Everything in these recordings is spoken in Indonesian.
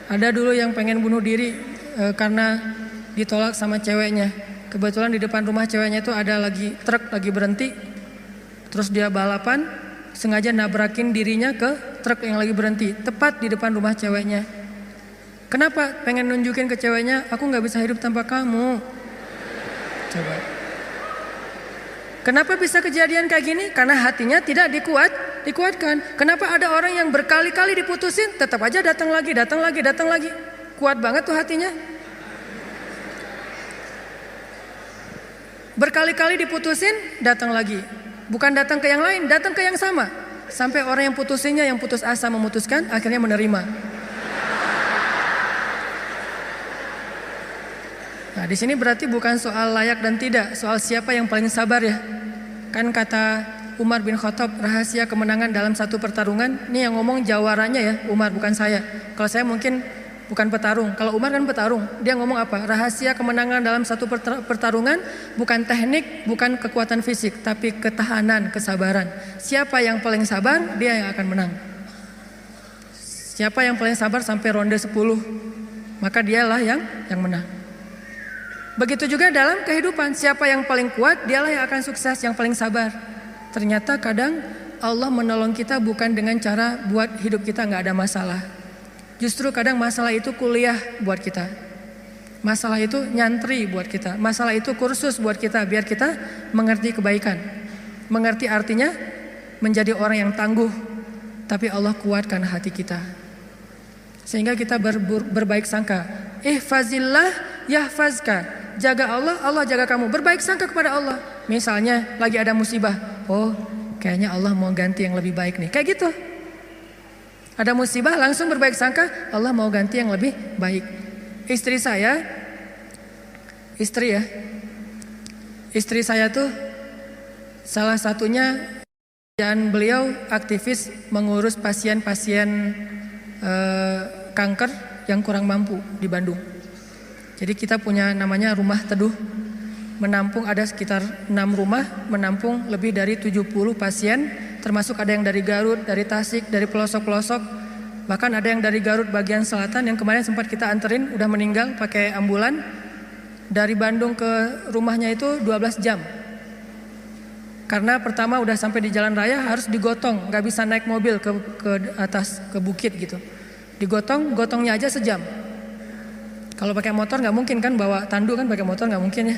Ada dulu yang pengen bunuh diri karena ditolak sama ceweknya. Kebetulan di depan rumah ceweknya itu ada truk lagi berhenti. Terus dia balapan, sengaja nabrakin dirinya ke truk yang lagi berhenti, tepat di depan rumah ceweknya. Kenapa? Pengen nunjukin ke ceweknya, aku gak bisa hidup tanpa kamu. Coba. Kenapa bisa kejadian kayak gini? Karena hatinya tidak dikuatkan. Kenapa ada orang yang berkali-kali diputusin, tetap aja datang lagi. Kuat banget tuh hatinya. Berkali-kali diputusin, datang lagi. Bukan datang ke yang lain, datang ke yang sama. Sampai orang yang putusinnya, yang putus asa memutuskan, akhirnya menerima. Nah, di sini berarti bukan soal layak dan tidak, soal siapa yang paling sabar ya. Kan kata Umar bin Khattab, rahasia kemenangan dalam satu pertarungan, ini yang ngomong jawaranya ya, Umar bukan saya. Kalau saya mungkin bukan petarung, kalau Umar kan petarung. Dia ngomong apa? Rahasia kemenangan dalam satu pertarungan bukan teknik, bukan kekuatan fisik, tapi ketahanan, kesabaran. Siapa yang paling sabar, dia yang akan menang. Siapa yang paling sabar sampai ronde 10, maka dialah yang menang. Begitu juga dalam kehidupan, siapa yang paling kuat, dialah yang akan sukses, yang paling sabar. Ternyata kadang Allah menolong kita bukan dengan cara buat hidup kita gak ada masalah. Justru kadang masalah itu kuliah buat kita. Masalah itu nyantri buat kita. Masalah itu kursus buat kita, biar kita mengerti kebaikan. Mengerti artinya menjadi orang yang tangguh, tapi Allah kuatkan hati kita. Sehingga kita berbaik sangka. Ihfazillah yahfazka. Jaga Allah, Allah jaga kamu. Berbaik sangka kepada Allah. Misalnya lagi ada musibah, oh kayaknya Allah mau ganti yang lebih baik nih. Kayak gitu. Ada musibah langsung berbaik sangka, Allah mau ganti yang lebih baik. Istri saya tuh salah satunya, dan beliau aktivis mengurus pasien-pasien kanker yang kurang mampu di Bandung. Jadi kita punya namanya rumah teduh, menampung ada sekitar 6 rumah, menampung lebih dari 70 pasien, termasuk ada yang dari Garut, dari Tasik, dari pelosok-pelosok, bahkan ada yang dari Garut bagian selatan yang kemarin sempat kita anterin, udah meninggal pakai ambulan. Dari Bandung ke rumahnya itu 12 jam. Karena pertama udah sampai di jalan raya harus digotong, gak bisa naik mobil ke atas, ke bukit gitu. Gotongnya aja sejam. Kalau pakai motor nggak mungkin kan, bawa tandu kan, pakai motor nggak mungkin ya.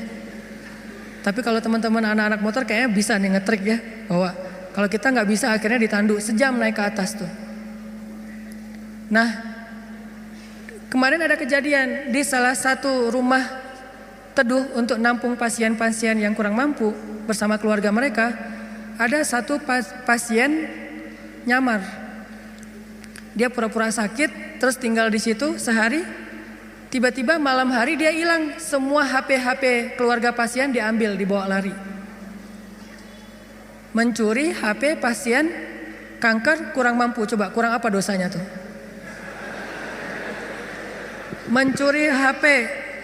Tapi kalau teman-teman anak-anak motor kayaknya bisa nih ngetrik ya, bahwa kalau kita nggak bisa akhirnya ditandu sejam naik ke atas tuh. Nah, kemarin ada kejadian di salah satu rumah teduh untuk nampung pasien-pasien yang kurang mampu bersama keluarga mereka. Ada satu pasien nyamar. Dia pura-pura sakit, terus tinggal di situ sehari. Tiba-tiba malam hari dia hilang, semua HP keluarga pasien diambil, dibawa lari. Mencuri HP pasien kanker kurang mampu, coba kurang apa dosanya tuh? Mencuri HP,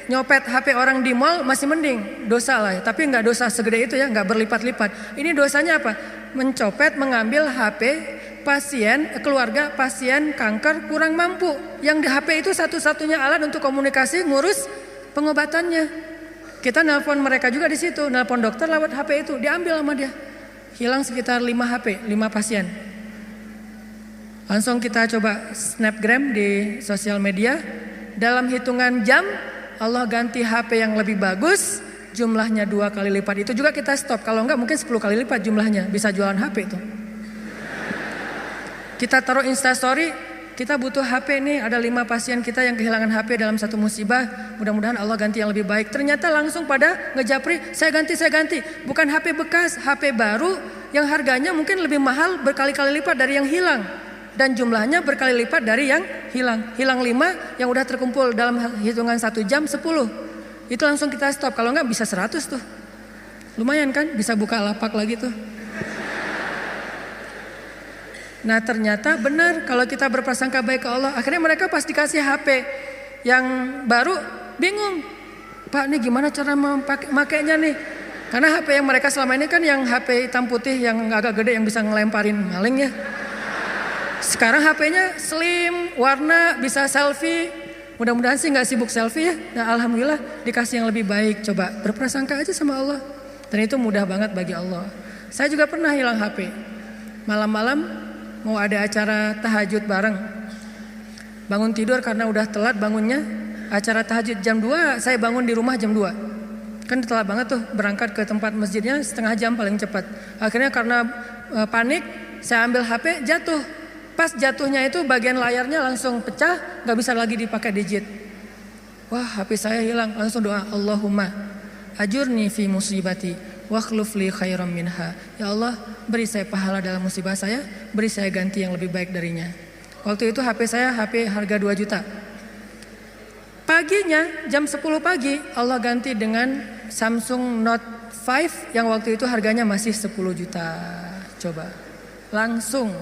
nyopet HP orang di mall masih mending, dosa lah ya. Tapi nggak dosa segede itu ya, nggak berlipat-lipat. Ini dosanya apa? Mencopet, mengambil HP keluarga pasien kanker kurang mampu, yang di HP itu satu-satunya alat untuk komunikasi ngurus pengobatannya. Kita nelpon mereka juga di situ, nelpon dokter lewat HP itu, diambil sama dia. Hilang sekitar 5 HP, 5 pasien. Langsung kita coba snapgram di sosial media. Dalam hitungan jam Allah ganti HP yang lebih bagus, jumlahnya 2 kali lipat. Itu juga kita stop, kalau enggak mungkin 10 kali lipat jumlahnya, bisa jualan HP itu. Kita taruh Instastory, kita butuh HP nih, ada 5 pasien kita yang kehilangan HP dalam satu musibah, mudah-mudahan Allah ganti yang lebih baik. Ternyata langsung pada ngejapri, saya ganti. Bukan HP bekas, HP baru yang harganya mungkin lebih mahal berkali-kali lipat dari yang hilang. Dan jumlahnya berkali lipat dari yang hilang. Hilang 5, yang udah terkumpul dalam hitungan 1 jam 10. Itu langsung kita stop, kalau enggak bisa 100 tuh. Lumayan kan, bisa buka lapak lagi tuh. Nah ternyata benar, kalau kita berprasangka baik ke Allah, akhirnya mereka pas dikasih HP yang baru bingung, Pak ini gimana cara memakainya nih? Karena HP yang mereka selama ini kan yang HP hitam putih yang agak gede yang bisa ngelemparin maling ya. Sekarang HP-nya slim, warna, bisa selfie. Mudah-mudahan sih nggak sibuk selfie ya. Nah, alhamdulillah dikasih yang lebih baik. Coba berprasangka aja sama Allah. Dan itu mudah banget bagi Allah. Saya juga pernah hilang HP. Malam-malam mau ada acara tahajud bareng. Bangun tidur karena udah telat bangunnya. Acara tahajud jam 2, saya bangun di rumah jam 2. Kan telat banget tuh berangkat ke tempat masjidnya setengah jam paling cepat. Akhirnya karena panik saya ambil HP, jatuh. Pas jatuhnya itu bagian layarnya langsung pecah, gak bisa lagi dipakai digit. Wah, HP saya hilang. Langsung doa, Allahumma ajurni fi musibati wa akhlif li khairam minha. Ya Allah, beri saya pahala dalam musibah saya, beri saya ganti yang lebih baik darinya. Waktu itu HP saya HP harga 2 juta. Paginya jam 10 pagi Allah ganti dengan Samsung Note 5 yang waktu itu harganya masih 10 juta. Coba langsung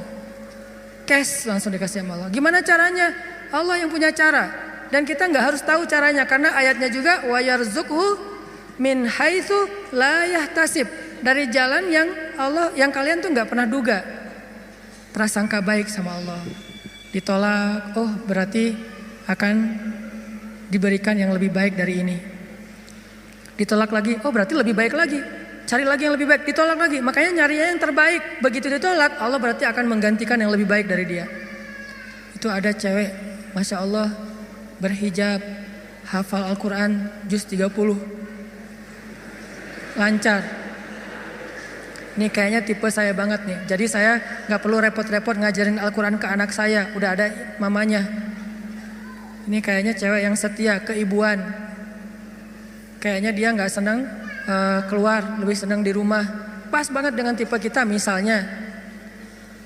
cash langsung dikasih sama Allah. Gimana caranya? Allah yang punya cara. Dan kita nggak harus tahu caranya karena ayatnya juga wa yarzuqhu min haitsu la yahtasib. Dari jalan yang Allah yang kalian tuh nggak pernah duga. Prasangka baik sama Allah. Ditolak, oh berarti akan diberikan yang lebih baik dari ini. Ditolak lagi, oh berarti lebih baik lagi. Cari lagi yang lebih baik, ditolak lagi. Makanya nyarinya yang terbaik. Begitu ditolak, Allah berarti akan menggantikan yang lebih baik dari dia. Itu ada cewek, Masya Allah, berhijab, hafal Al-Quran, juz 30. Lancar. Ini kayaknya tipe saya banget nih. Jadi saya gak perlu repot-repot ngajarin Al-Quran ke anak saya. Udah ada mamanya. Ini kayaknya cewek yang setia, keibuan. Kayaknya dia gak senang keluar, lebih senang di rumah. Pas banget dengan tipe kita misalnya.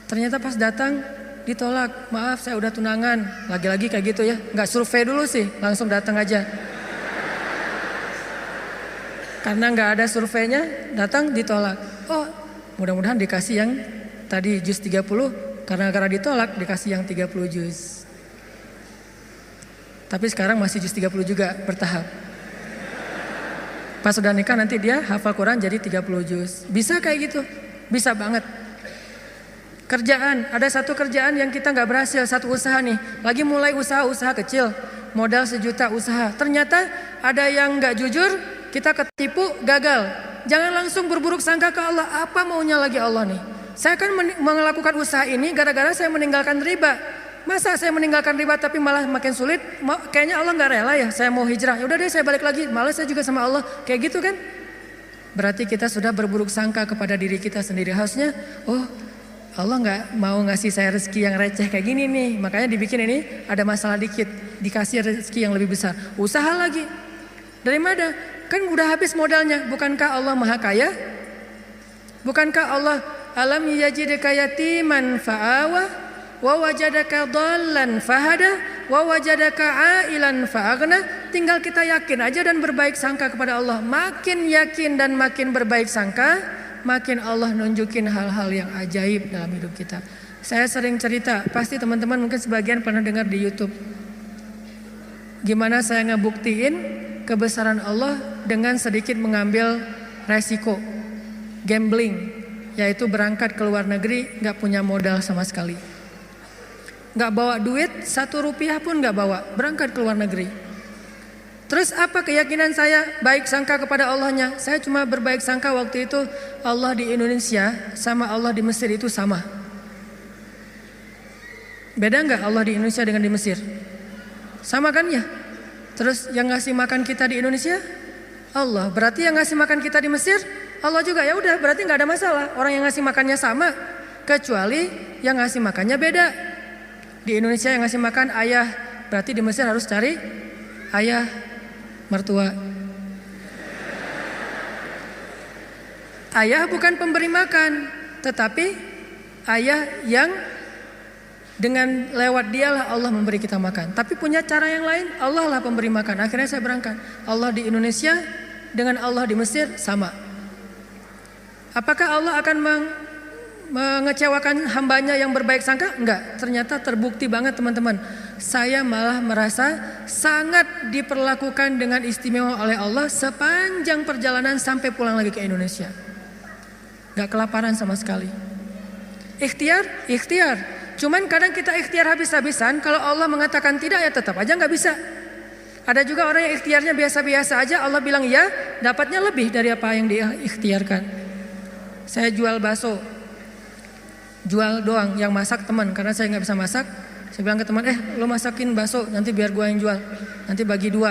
Ternyata pas datang ditolak, maaf saya udah tunangan. Lagi-lagi kayak gitu ya, gak survei dulu sih, langsung datang aja. Karena gak ada surveinya, datang ditolak. Oh mudah-mudahan dikasih yang tadi juz 30, karena ditolak dikasih yang 30 juz. Tapi sekarang masih juz 30 juga bertahap. Pas sudah nikah nanti dia hafal Quran jadi 30 juz. Bisa kayak gitu, bisa banget. Kerjaan, ada satu kerjaan yang kita gak berhasil, satu usaha nih. Lagi mulai usaha kecil, modal 1 juta usaha. Ternyata ada yang gak jujur, kita ketipu, gagal. Jangan langsung berburuk sangka ke Allah, apa maunya lagi Allah nih. Saya kan melakukan usaha ini gara-gara saya meninggalkan riba. Masa saya meninggalkan riba tapi malah makin sulit? Kayaknya Allah gak rela ya, saya mau hijrah. Ya udah deh saya balik lagi, malah saya juga sama Allah. Kayak gitu kan? Berarti kita sudah berburuk sangka kepada diri kita sendiri. Harusnya, oh Allah gak mau ngasih saya rezeki yang receh kayak gini nih. Makanya dibikin ini ada masalah dikit, dikasih rezeki yang lebih besar. Usaha lagi. Dari mana? Kan udah habis modalnya. Bukankah Allah maha kaya? Bukankah Allah alam yajidka yatiman fa'awa? Wa wajadaka dhallan fahada wa wajadaka ailan fa'aghna. Tinggal kita yakin aja dan berbaik sangka kepada Allah. Makin yakin dan makin berbaik sangka, makin Allah nunjukin hal-hal yang ajaib dalam hidup kita. Saya sering cerita, pasti teman-teman mungkin sebagian pernah dengar di YouTube. Gimana saya ngebuktiin kebesaran Allah dengan sedikit mengambil resiko gambling, yaitu berangkat ke luar negeri gak punya modal sama sekali. Gak bawa duit, 1 rupiah pun gak bawa, berangkat ke luar negeri. Terus apa keyakinan saya? Baik sangka kepada Allahnya. Saya cuma berbaik sangka waktu itu Allah di Indonesia sama Allah di Mesir itu sama. Beda gak Allah di Indonesia dengan di Mesir? Sama kan ya? Terus yang ngasih makan kita di Indonesia Allah. Berarti yang ngasih makan kita di Mesir Allah juga. Ya udah, berarti gak ada masalah. Orang yang ngasih makannya sama, kecuali yang ngasih makannya beda. Di Indonesia yang ngasih makan ayah, berarti di Mesir harus cari ayah mertua. Ayah bukan pemberi makan, tetapi ayah yang dengan lewat dialah Allah memberi kita makan. Tapi punya cara yang lain, Allah lah pemberi makan. Akhirnya saya berangkat. Allah di Indonesia dengan Allah di Mesir sama. Apakah Allah akan mengecewakan hambanya yang berbaik sangka? Enggak, ternyata terbukti banget teman-teman. Saya malah merasa sangat diperlakukan dengan istimewa oleh Allah sepanjang perjalanan sampai pulang lagi ke Indonesia. Enggak kelaparan sama sekali. Ikhtiar. Cuman kadang kita ikhtiar habis-habisan, kalau Allah mengatakan tidak ya tetap aja nggak bisa. Ada juga orang yang ikhtiarnya biasa-biasa aja, Allah bilang ya, dapatnya lebih dari apa yang dia ikhtiarkan. Saya jual bakso, jual doang, yang masak teman, karena saya nggak bisa masak. Saya bilang ke teman, lo masakin bakso, nanti biar gua yang jual. Nanti bagi 2,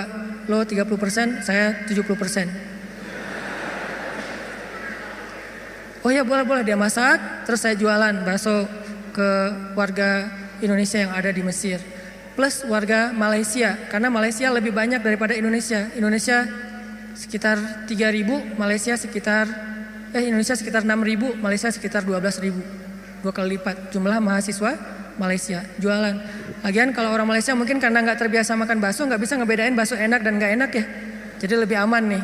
lo 30%, saya 70%. Oh ya boleh, dia masak, terus saya jualan bakso ke warga Indonesia yang ada di Mesir. Plus warga Malaysia, karena Malaysia lebih banyak daripada Indonesia. Indonesia sekitar 3.000, Indonesia sekitar 6.000, Malaysia sekitar 12.000. 2 kali lipat jumlah mahasiswa Malaysia. Jualan. Lagian kalau orang Malaysia mungkin karena nggak terbiasa makan bakso, nggak bisa ngebedain bakso enak dan nggak enak ya. Jadi lebih aman nih.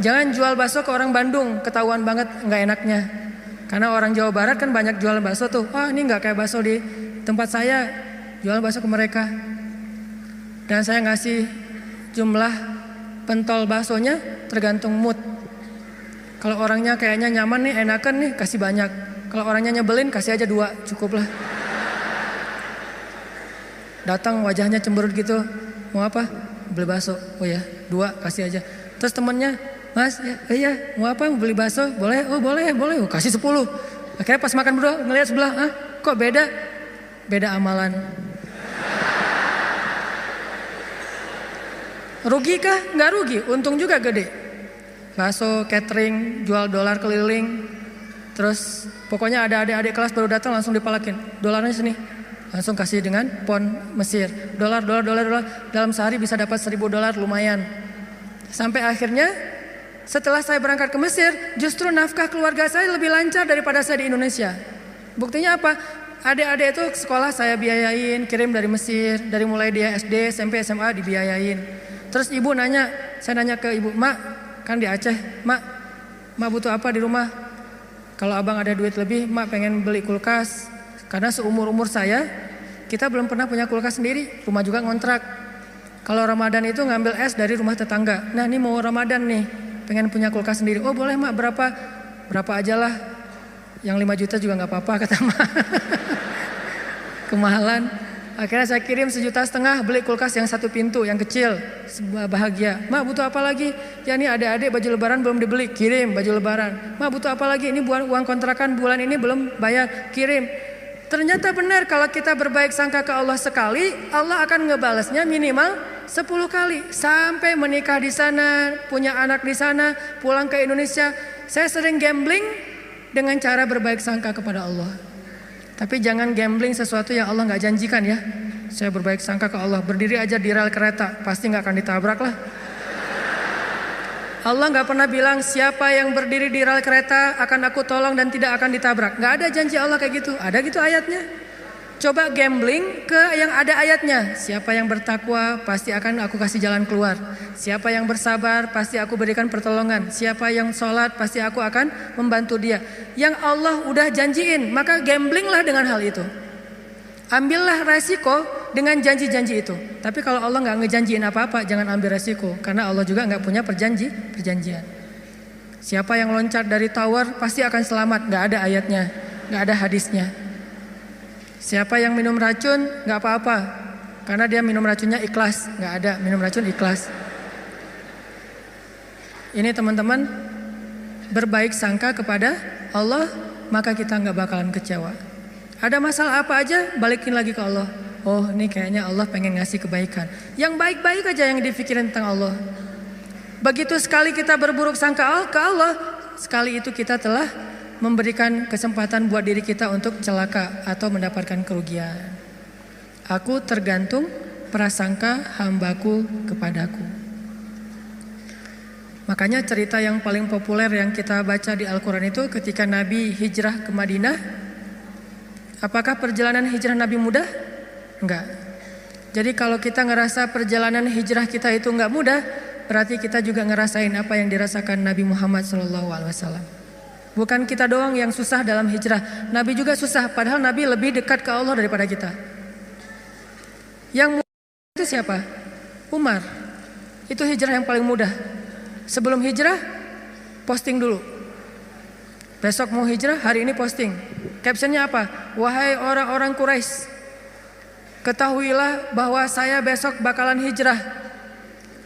Jangan jual bakso ke orang Bandung, ketahuan banget nggak enaknya. Karena orang Jawa Barat kan banyak jual bakso tuh. Ini nggak kayak bakso di tempat saya. Jual bakso ke mereka. Dan saya ngasih jumlah pentol baksonya tergantung mood. Kalau orangnya kayaknya nyaman nih, enakan nih, kasih banyak. Kalau orangnya nyebelin, kasih aja 2, cukup lah. Datang wajahnya cemberut gitu, mau apa? Beli bakso. Oh ya, 2 kasih aja. Terus temennya, Mas, iya, mau apa? Mau beli bakso? Boleh? Oh boleh. Oh, kasih 10. Akhirnya pas makan berdua ngelihat sebelah, kok beda? Beda amalan. Rugi kah? Nggak rugi, untung juga gede. Bakso, catering, jual dolar keliling. Terus pokoknya ada adik-adik kelas baru datang langsung dipalakin. Dolarnya sini. Langsung kasih dengan pon Mesir. Dolar. Dalam sehari bisa dapat 1.000 dolar, lumayan. Sampai akhirnya setelah saya berangkat ke Mesir, justru nafkah keluarga saya lebih lancar daripada saya di Indonesia. Buktinya apa? Adik-adik itu sekolah saya biayain, kirim dari Mesir. Dari mulai dia SD, SMP, SMA dibiayain. Terus ibu nanya, saya nanya ke ibu, Mak, kan di Aceh, Mak butuh apa di rumah? Kalau abang ada duit lebih, Mak pengen beli kulkas. Karena seumur-umur saya, kita belum pernah punya kulkas sendiri, rumah juga ngontrak. Kalau Ramadan itu ngambil es dari rumah tetangga. Nah ini mau Ramadan nih, pengen punya kulkas sendiri. Oh boleh Mak, berapa aja lah. Yang 5 juta juga gak apa-apa kata Mak. Kemahalan. Akhirnya saya kirim 1,5 juta beli kulkas yang 1 pintu, yang kecil. Bahagia. Mak butuh apa lagi? Ya ini adik-adik baju lebaran belum dibeli, kirim baju lebaran. Mak butuh apa lagi? Ini uang kontrakan bulan ini belum bayar, kirim. Ternyata benar kalau kita berbaik sangka ke Allah sekali, Allah akan ngebalasnya minimal 10 kali. Sampai menikah di sana, punya anak di sana, pulang ke Indonesia. Saya sering gambling dengan cara berbaik sangka kepada Allah. Tapi jangan gambling sesuatu yang Allah gak janjikan ya. Saya berbaik sangka ke Allah, berdiri aja di rel kereta, pasti gak akan ditabrak lah. Allah gak pernah bilang siapa yang berdiri di rel kereta akan aku tolong dan tidak akan ditabrak. Gak ada janji Allah kayak gitu, ada gitu ayatnya. Coba gambling ke yang ada ayatnya. Siapa yang bertakwa pasti akan aku kasih jalan keluar. Siapa yang bersabar pasti aku berikan pertolongan. Siapa yang sholat pasti aku akan membantu dia. Yang Allah udah janjiin, maka gamblinglah dengan hal itu. Ambillah resiko dengan janji-janji itu. Tapi kalau Allah gak ngejanjiin apa-apa, jangan ambil resiko. Karena Allah juga gak punya perjanjian. Siapa yang loncat dari tower pasti akan selamat. Gak ada ayatnya, gak ada hadisnya. Siapa yang minum racun gak apa-apa, karena dia minum racunnya ikhlas. Gak ada minum racun ikhlas. Ini teman-teman, berbaik sangka kepada Allah, maka kita gak bakalan kecewa. Ada masalah apa aja, balikin lagi ke Allah. Oh ini kayaknya Allah pengen ngasih kebaikan. Yang baik-baik aja yang dipikirin tentang Allah. Begitu sekali kita berburuk sangka ke Allah, sekali itu kita telah memberikan kesempatan buat diri kita untuk celaka atau mendapatkan kerugian. Aku tergantung prasangka hambaku kepadaku. Makanya cerita yang paling populer yang kita baca di Al-Quran itu ketika Nabi hijrah ke Madinah. Apakah perjalanan hijrah Nabi mudah? Enggak. Jadi kalau kita ngerasa perjalanan hijrah kita itu enggak mudah, berarti kita juga ngerasain apa yang dirasakan Nabi Muhammad SAW. Bukan kita doang yang susah dalam hijrah, Nabi juga susah, padahal Nabi lebih dekat ke Allah daripada kita. Yang mudah itu siapa? Umar. Itu hijrah yang paling mudah. Sebelum hijrah, posting dulu. Besok mau hijrah, hari ini posting. Captionnya apa? wahai orang-orang Quraisy, ketahuilah bahwa saya besok bakalan hijrah.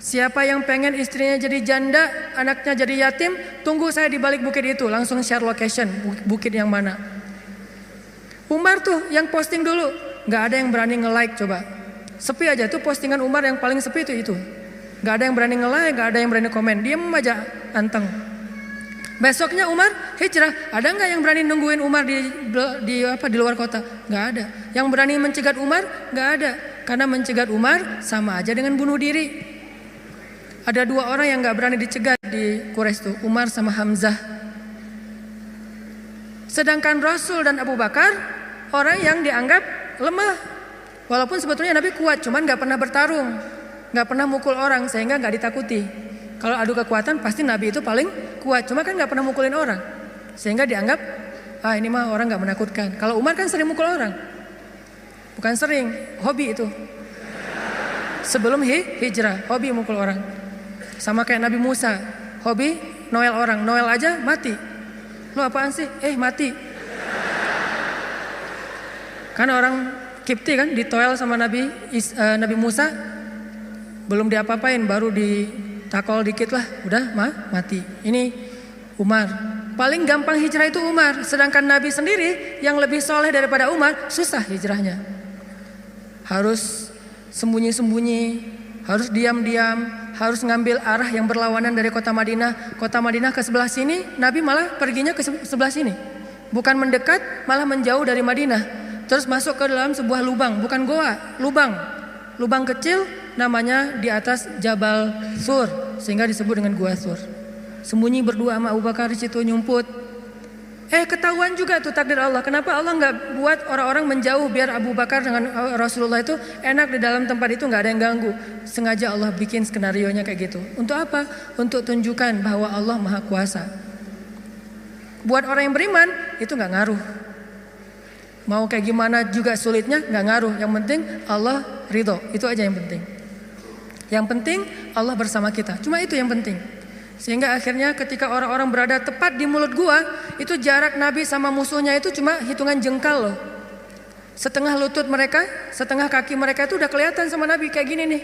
Siapa yang pengen istrinya jadi janda, anaknya jadi yatim, tunggu saya di balik bukit itu. Langsung share location, bukit yang mana. Umar tuh yang posting dulu, nggak ada yang berani nge-like coba. Sepi aja tuh postingan Umar yang paling sepi itu. Nggak ada yang berani nge-like, nggak ada yang berani komen, diam aja anteng. Besoknya Umar hijrah, ada nggak yang berani nungguin Umar di luar kota? Nggak ada. Yang berani mencegat Umar? Nggak ada. Karena mencegat Umar sama aja dengan bunuh diri. Ada 2 orang yang nggak berani dicegat di Quraisy tuh, Umar sama Hamzah. Sedangkan Rasul dan Abu Bakar orang yang dianggap lemah. Walaupun sebetulnya Nabi kuat, cuman nggak pernah bertarung, nggak pernah mukul orang sehingga nggak ditakuti. Kalau adu kekuatan pasti Nabi itu paling kuat, cuma kan nggak pernah mukulin orang, sehingga dianggap ini mah orang nggak menakutkan. Kalau Umar kan sering mukul orang, bukan sering, hobi itu. Sebelum hijrah, hobi mukul orang. Sama kayak Nabi Musa, hobi noel orang, noel aja mati. Lo apaan sih? Mati. Kan orang Kipti kan ditoel sama Nabi Musa, belum diapa-apain, baru ditakol dikit lah, udah mati. Ini Umar. Paling gampang hijrah itu Umar, sedangkan Nabi sendiri yang lebih soleh daripada Umar susah hijrahnya. Harus sembunyi-sembunyi, harus diam-diam, harus ngambil arah yang berlawanan dari kota Madinah. Kota Madinah ke sebelah sini, Nabi malah perginya ke sebelah sini. Bukan mendekat, malah menjauh dari Madinah. Terus masuk ke dalam sebuah lubang, bukan goa, lubang kecil namanya di atas Jabal Sur, sehingga disebut dengan Gua Sur. Sembunyi berdua sama Abu Bakar di situ nyumput. Ketahuan juga tuh takdir Allah. Kenapa Allah nggak buat orang-orang menjauh biar Abu Bakar dengan Rasulullah itu enak di dalam tempat itu, nggak ada yang ganggu. Sengaja Allah bikin skenarionya kayak gitu. Untuk apa? Untuk tunjukkan bahwa Allah Maha Kuasa. Buat orang yang beriman itu nggak ngaruh. Mau kayak gimana juga sulitnya nggak ngaruh. Yang penting Allah ridho, itu aja yang penting. Yang penting Allah bersama kita. Cuma itu yang penting. Sehingga akhirnya ketika orang-orang berada tepat di mulut gua, itu jarak Nabi sama musuhnya itu cuma hitungan jengkal loh. Setengah lutut mereka, setengah kaki mereka itu udah kelihatan sama Nabi kayak gini nih.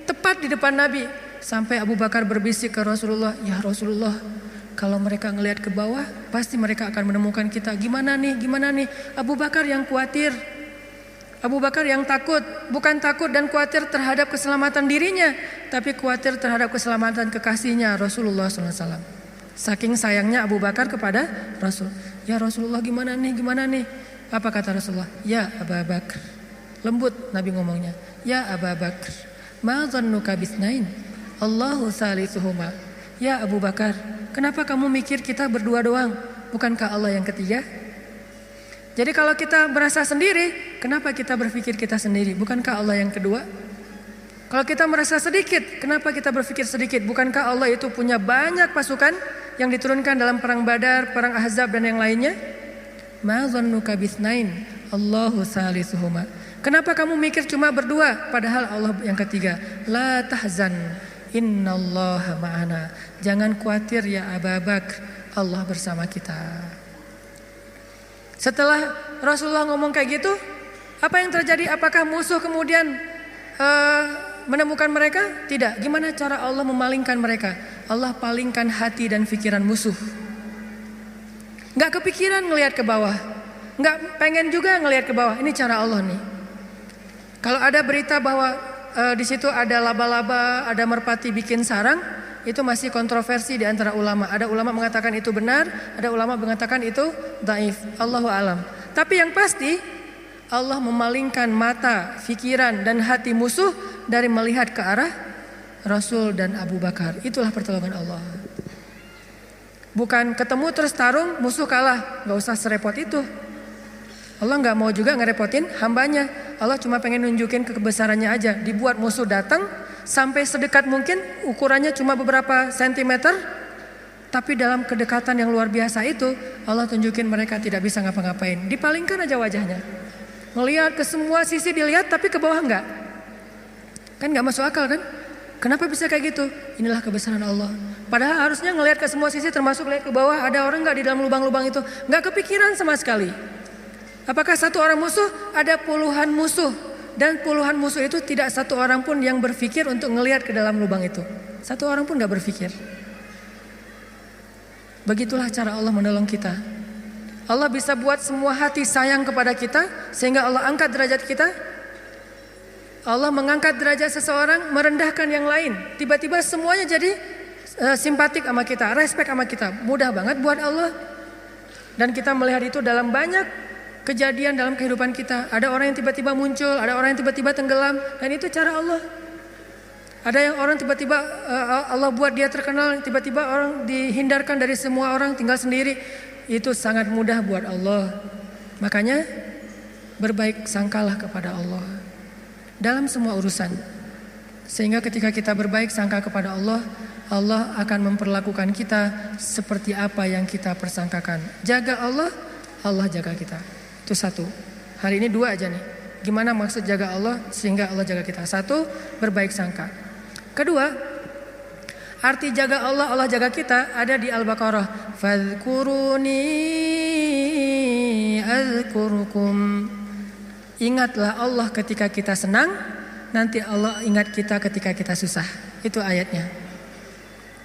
Tepat di depan Nabi. Sampai Abu Bakar berbisik ke Rasulullah, "Ya Rasulullah, kalau mereka ngelihat ke bawah, pasti mereka akan menemukan kita. Gimana nih? Abu Bakar yang khawatir. Abu Bakar yang takut. Bukan takut dan khawatir terhadap keselamatan dirinya, tapi khawatir terhadap keselamatan kekasihnya Rasulullah SAW. Saking sayangnya Abu Bakar kepada Rasul. Ya Rasulullah gimana nih? Apa kata Rasulullah? Ya Abu Bakar. Lembut Nabi ngomongnya. Ya Abu Bakar. Ma dhannuka bisnain? Allahu salisuhuma. Ya Abu Bakar, kenapa kamu mikir kita berdua doang? Bukankah Allah yang ketiga? Jadi kalau kita merasa sendiri, kenapa kita berpikir kita sendiri? Bukankah Allah yang kedua? Kalau kita merasa sedikit, kenapa kita berpikir sedikit? Bukankah Allah itu punya banyak pasukan yang diturunkan dalam perang Badar, perang Ahzab dan yang lainnya? Ma dhannuka bisnain? Allahu salisuhuma. Kenapa kamu mikir cuma berdua padahal Allah yang ketiga? La tahzan. Innallaha ma'ana. Jangan khawatir ya Abu Bakar, Allah bersama kita. Setelah Rasulullah ngomong kayak gitu, apa yang terjadi? Apakah musuh kemudian menemukan mereka? Tidak. Gimana cara Allah memalingkan mereka? Allah palingkan hati dan pikiran musuh. Gak kepikiran ngelihat ke bawah, gak pengen juga ngelihat ke bawah. Ini cara Allah nih. Kalau ada berita bahwa di situ ada laba-laba, ada merpati bikin sarang, itu masih kontroversi di antara ulama. Ada ulama mengatakan itu benar, ada ulama mengatakan itu dhaif. Allahu alam. Tapi yang pasti Allah memalingkan mata, pikiran dan hati musuh dari melihat ke arah Rasul dan Abu Bakar. Itulah pertolongan Allah. Bukan ketemu terus tarung, musuh kalah, nggak usah serepot itu. Allah nggak mau juga ngerepotin hambanya. Allah cuma pengen nunjukin kebesarannya aja. Dibuat musuh datang sampai sedekat mungkin, ukurannya cuma beberapa sentimeter, tapi dalam kedekatan yang luar biasa itu Allah tunjukin mereka tidak bisa ngapa-ngapain. Dipalingkan aja wajahnya, ngelihat ke semua sisi dilihat, tapi ke bawah enggak. Kan nggak masuk akal kan? Kenapa bisa kayak gitu? Inilah kebesaran Allah. Padahal harusnya ngelihat ke semua sisi, termasuk lihat ke bawah ada orang nggak di dalam lubang-lubang itu. Nggak kepikiran sama sekali. Apakah satu orang musuh? Ada puluhan musuh. Dan puluhan musuh itu tidak satu orang pun yang berpikir untuk ngelihat ke dalam lubang itu. Satu orang pun gak berpikir. Begitulah cara Allah menolong kita. Allah bisa buat semua hati sayang kepada kita, sehingga Allah angkat derajat kita. Allah mengangkat derajat seseorang, merendahkan yang lain. Tiba-tiba semuanya jadi simpatik sama kita, respect sama kita. Mudah banget buat Allah. Dan kita melihat itu dalam banyak kejadian dalam kehidupan kita. Ada orang yang tiba-tiba muncul, ada orang yang tiba-tiba tenggelam, dan itu cara Allah. Ada yang orang tiba-tiba Allah buat dia terkenal, tiba-tiba orang dihindarkan dari semua orang, tinggal sendiri. Itu sangat mudah buat Allah. Makanya berbaik sangkalah kepada Allah dalam semua urusan. Sehingga ketika kita berbaik sangka kepada Allah, Allah akan memperlakukan kita seperti apa yang kita persangkakan. Jaga Allah, Allah jaga kita. Itu satu. Hari ini dua aja nih. Gimana maksud jaga Allah sehingga Allah jaga kita? Satu, berbaik sangka. Kedua, arti jaga Allah, Allah jaga kita ada di Al-Baqarah. Fadhkuruni azkurukum. Ingatlah Allah ketika kita senang, nanti Allah ingat kita ketika kita susah. Itu ayatnya.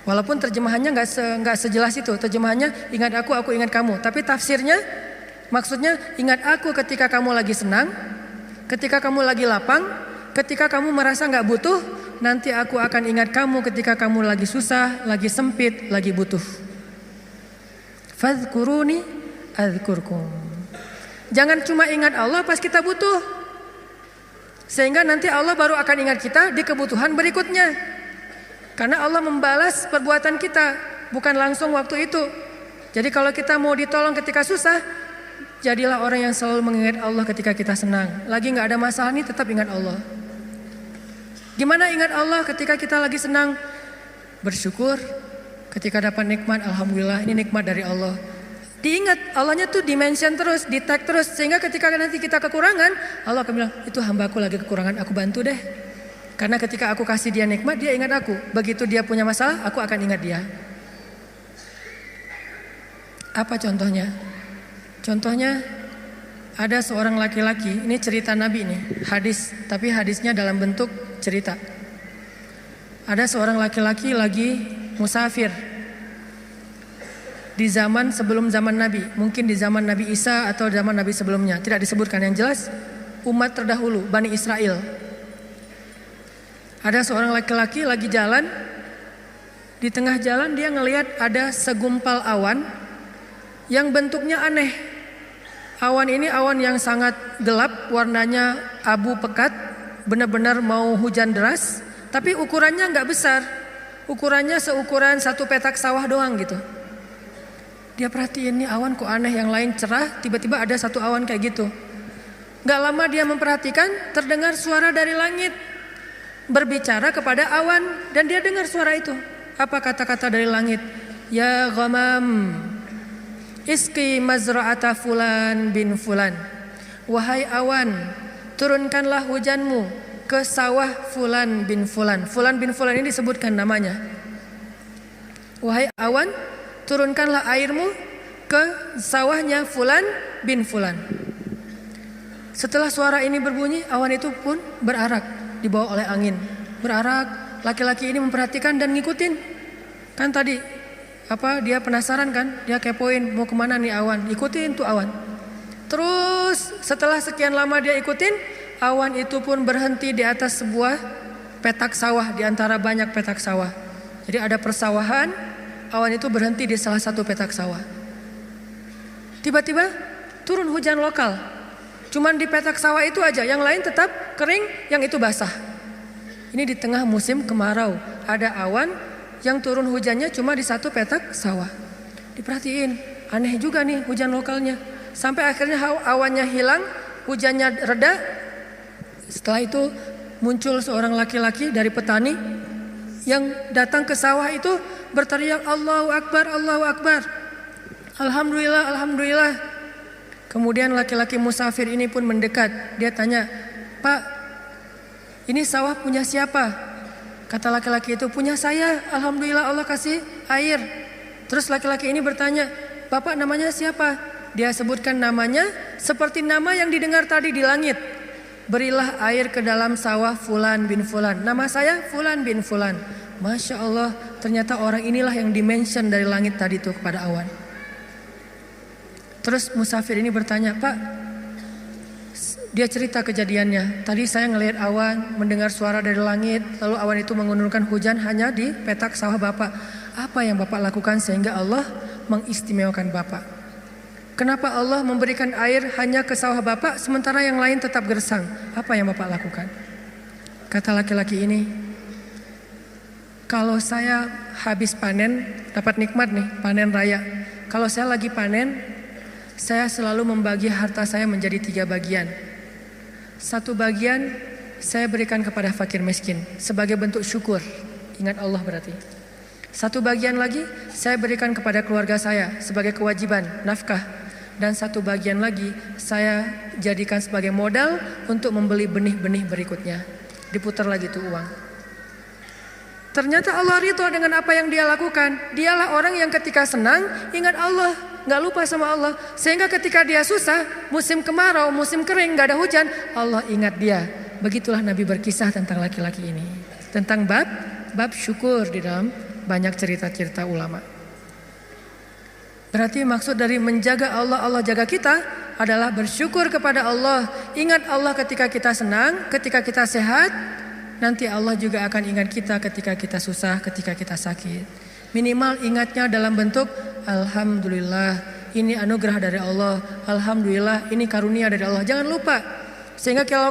Walaupun terjemahannya nggak sejelas itu. Terjemahannya ingat aku ingat kamu. Tapi tafsirnya maksudnya ingat aku ketika kamu lagi senang, ketika kamu lagi lapang, ketika kamu merasa nggak butuh. Nanti aku akan ingat kamu ketika kamu lagi susah, lagi sempit, lagi butuh. Fadhkuruni adzkurkum. Jangan cuma ingat Allah pas kita butuh. Sehingga nanti Allah baru akan ingat kita di kebutuhan berikutnya. Karena Allah membalas perbuatan kita, bukan langsung waktu itu. Jadi kalau kita mau ditolong ketika susah, jadilah orang yang selalu mengingat Allah ketika kita senang. Lagi gak ada masalah nih, tetap ingat Allah. Gimana ingat Allah ketika kita lagi senang? Bersyukur. Ketika dapat nikmat, alhamdulillah ini nikmat dari Allah. Diingat, Allahnya tuh dimention terus, di tag terus. Sehingga ketika nanti kita kekurangan, Allah akan bilang, itu hambaku lagi kekurangan, aku bantu deh. Karena ketika aku kasih dia nikmat, dia ingat aku. Begitu dia punya masalah, aku akan ingat dia. Apa contohnya? Contohnya, ada seorang laki-laki, ini cerita Nabi nih, hadis, tapi hadisnya dalam bentuk cerita. Ada seorang laki-laki lagi musafir di zaman sebelum zaman Nabi, mungkin di zaman Nabi Isa atau zaman Nabi sebelumnya, tidak disebutkan. Yang jelas umat terdahulu, Bani Israel. Ada seorang laki-laki lagi jalan, di tengah jalan dia ngelihat ada segumpal awan yang bentuknya aneh. Awan ini awan yang sangat gelap, warnanya abu pekat, benar-benar mau hujan deras, tapi ukurannya nggak besar, ukurannya seukuran satu petak sawah doang gitu. Dia perhatiin nih awan kok aneh, yang lain cerah, tiba-tiba ada satu awan kayak gitu. Nggak lama dia memperhatikan, terdengar suara dari langit berbicara kepada awan, dan dia dengar suara itu. Apa kata-kata dari langit? Ya ghamam, iski mazra'ata fulan bin fulan. Wahai awan, turunkanlah hujanmu ke sawah fulan bin fulan. Fulan bin fulan ini disebutkan namanya. Wahai awan, turunkanlah airmu ke sawahnya fulan bin fulan. Setelah suara ini berbunyi, awan itu pun berarak, dibawa oleh angin. Berarak, laki-laki ini memperhatikan dan ngikutin. Kan tadi dia penasaran kan, dia kepoin mau kemana nih awan, ikutin tuh awan. Terus setelah sekian lama dia ikutin, awan itu pun berhenti di atas sebuah petak sawah, di antara banyak petak sawah. Jadi ada persawahan, awan itu berhenti di salah satu petak sawah. Tiba-tiba turun hujan lokal. Cuman di petak sawah itu aja, yang lain tetap kering, yang itu basah. Ini di tengah musim kemarau, ada awan yang turun hujannya cuma di satu petak sawah. Diperhatiin, aneh juga nih hujan lokalnya. Sampai akhirnya awannya hilang, hujannya reda. Setelah itu muncul seorang laki-laki dari petani yang datang ke sawah itu berteriak, Allahu Akbar, Allahu Akbar, Alhamdulillah, Alhamdulillah. Kemudian laki-laki musafir ini pun mendekat. Dia tanya, Pak, ini sawah punya siapa? Kata laki-laki itu, punya saya, Alhamdulillah Allah kasih air. Terus laki-laki ini bertanya, Bapak namanya siapa? dia sebutkan namanya seperti nama yang didengar tadi di langit. Berilah air ke dalam sawah Fulan bin Fulan. Nama saya Fulan bin Fulan. Masya Allah, ternyata orang inilah yang dimention dari langit tadi itu kepada awan. Terus musafir ini bertanya, Pak, dia cerita kejadiannya. Tadi saya ngelihat awan, mendengar suara dari langit, lalu awan itu menurunkan hujan hanya di petak sawah Bapak. Apa yang Bapak lakukan sehingga Allah mengistimewakan Bapak? Kenapa Allah memberikan air hanya ke sawah Bapak sementara yang lain tetap gersang? Apa yang Bapak lakukan? Kata laki-laki ini, kalau saya habis panen, dapat nikmat nih, panen raya. Kalau saya lagi panen, saya selalu membagi harta saya menjadi 3 bagian. 1 bagian saya berikan kepada fakir miskin sebagai bentuk syukur. Ingat Allah berarti. 1 bagian lagi saya berikan kepada keluarga saya sebagai kewajiban, nafkah. Dan 1 bagian lagi saya jadikan sebagai modal untuk membeli benih-benih berikutnya. Diputar lagi tuh uang. Ternyata Allah ridho dengan apa yang dia lakukan. Dialah orang yang ketika senang ingat Allah, gak lupa sama Allah. Sehingga ketika dia susah, musim kemarau, musim kering, gak ada hujan, Allah ingat dia. Begitulah Nabi berkisah tentang laki-laki ini. Tentang bab syukur di dalam banyak cerita-cerita ulama. Berarti maksud dari menjaga Allah, Allah jaga kita adalah bersyukur kepada Allah. Ingat Allah ketika kita senang, ketika kita sehat. Nanti Allah juga akan ingat kita ketika kita susah, ketika kita sakit. Minimal ingatnya dalam bentuk Alhamdulillah, ini anugerah dari Allah. Alhamdulillah, ini karunia dari Allah. Jangan lupa. Sehingga kalau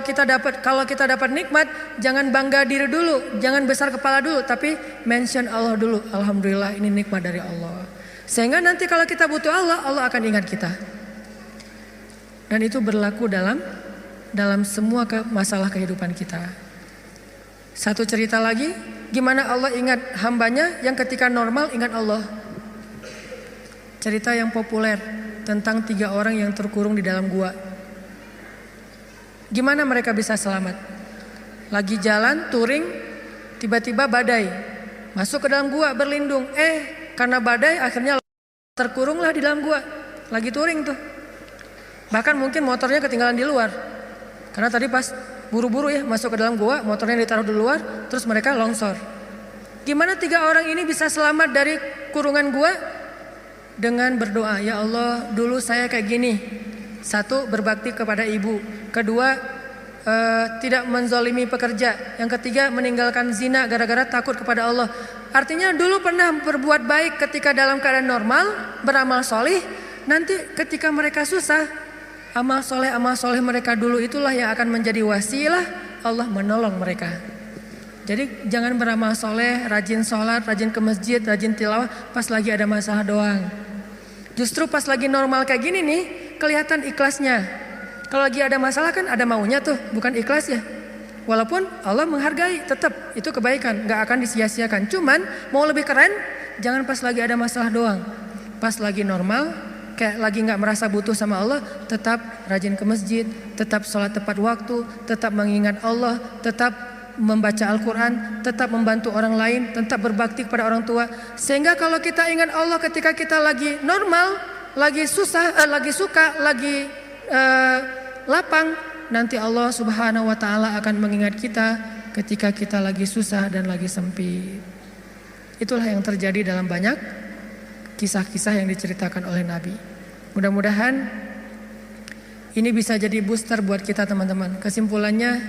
kita dapat nikmat, jangan bangga diri dulu, jangan besar kepala dulu, tapi mention Allah dulu. Alhamdulillah, ini nikmat dari Allah. Sehingga nanti kalau kita butuh Allah, Allah akan ingat kita. Dan itu berlaku dalam semua masalah kehidupan kita. Satu cerita lagi, gimana Allah ingat hambanya yang ketika normal ingat Allah. Cerita yang populer tentang 3 orang yang terkurung di dalam gua. Gimana mereka bisa selamat? Lagi jalan touring, tiba-tiba badai, masuk ke dalam gua berlindung. Karena badai akhirnya terkurunglah di dalam gua. Lagi touring tuh. Bahkan mungkin motornya ketinggalan di luar. Karena tadi pas buru-buru ya masuk ke dalam gua, motornya ditaruh di luar, terus mereka longsor. Gimana 3 orang ini bisa selamat dari kurungan gua? Dengan berdoa, ya Allah, dulu saya kayak gini. 1, berbakti kepada ibu. 2, tidak menzalimi pekerja. Yang 3, meninggalkan zina gara-gara takut kepada Allah. Artinya dulu pernah berbuat baik ketika dalam keadaan normal, beramal solih. Nanti ketika mereka susah, amal soleh mereka dulu itulah yang akan menjadi wasilah Allah menolong mereka. Jadi jangan beramal soleh, rajin sholat, rajin ke masjid, rajin tilawah pas lagi ada masalah doang. Justru pas lagi normal kayak gini nih, kelihatan ikhlasnya. Kalau lagi ada masalah kan ada maunya tuh, bukan ikhlas ya. Walaupun Allah menghargai, tetap itu kebaikan, gak akan disia-siakan. Cuman mau lebih keren, jangan pas lagi ada masalah doang. Pas lagi normal, kayak lagi gak merasa butuh sama Allah, tetap rajin ke masjid, tetap sholat tepat waktu, tetap mengingat Allah, tetap membaca Al-Quran, tetap membantu orang lain, tetap berbakti kepada orang tua. Sehingga kalau kita ingat Allah ketika kita lagi normal, lagi susah, lagi suka, lagi lapang, nanti Allah Subhanahu wa Ta'ala akan mengingat kita ketika kita lagi susah dan lagi sempit. Itulah yang terjadi dalam banyak kisah-kisah yang diceritakan oleh Nabi. Mudah-mudahan ini bisa jadi booster buat kita teman-teman. Kesimpulannya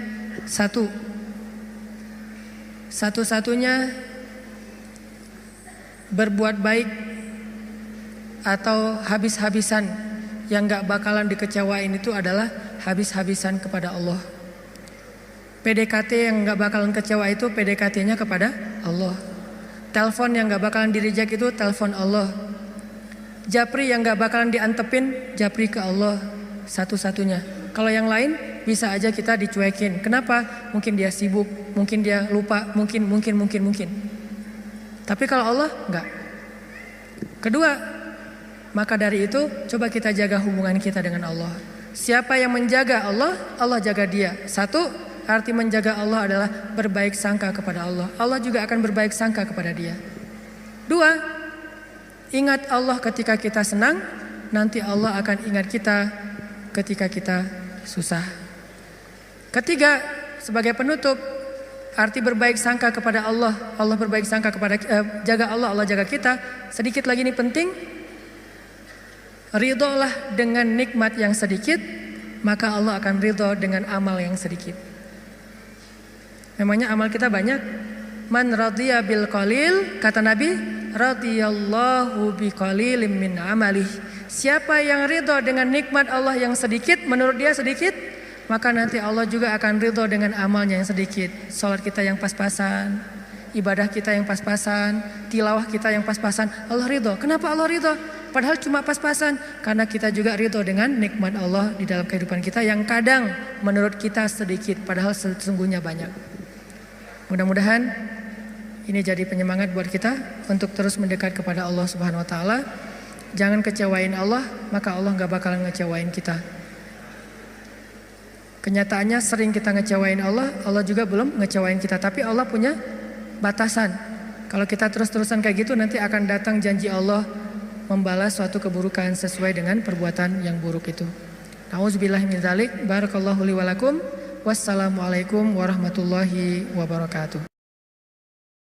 satu-satunya berbuat baik atau habis-habisan yang gak bakalan dikecewain itu adalah habis-habisan kepada Allah. PDKT yang gak bakalan kecewa itu PDKT-nya kepada Allah. Telepon yang gak bakalan di-reject itu telepon Allah. Japri yang gak bakalan diantepin, japri ke Allah satu-satunya. Kalau yang lain bisa aja kita dicuekin. Kenapa? Mungkin dia sibuk, mungkin dia lupa, mungkin. Tapi kalau Allah enggak. Kedua, maka dari itu coba kita jaga hubungan kita dengan Allah. Siapa yang menjaga Allah, Allah jaga dia. 1, arti menjaga Allah adalah berbaik sangka kepada Allah. Allah juga akan berbaik sangka kepada dia. 2, ingat Allah ketika kita senang, nanti Allah akan ingat kita ketika kita susah. Ketiga, sebagai penutup, arti berbaik sangka kepada Allah. Allah berbaik sangka kepada jaga Allah, Allah jaga kita. Sedikit lagi ini penting. Ridholah dengan nikmat yang sedikit, maka Allah akan ridho dengan amal yang sedikit. Memangnya amal kita banyak. Man radhiya bil qalil, kata Nabi, radhiyallahu bi qalilim min amalih. Siapa yang ridho dengan nikmat Allah yang sedikit, menurut dia sedikit, maka nanti Allah juga akan ridho dengan amalnya yang sedikit. Salat kita yang pas-pasan, ibadah kita yang pas-pasan, tilawah kita yang pas-pasan, Allah ridho. Kenapa Allah ridho? Padahal cuma pas-pasan, karena kita juga ridho dengan nikmat Allah di dalam kehidupan kita yang kadang menurut kita sedikit, padahal sesungguhnya banyak. Mudah-mudahan ini jadi penyemangat buat kita untuk terus mendekat kepada Allah Subhanahu Wa Taala. Jangan kecewain Allah, maka Allah gak bakalan ngecewain kita. Kenyataannya sering kita ngecewain Allah, Allah juga belum ngecewain kita. Tapi Allah punya batasan. Kalau kita terus-terusan kayak gitu, nanti akan datang janji Allah membalas suatu keburukan sesuai dengan perbuatan yang buruk itu. Nauzubillahi min dzalik. Barakallahu li wa lakum. Wassalamualaikum warahmatullahi wabarakatuh.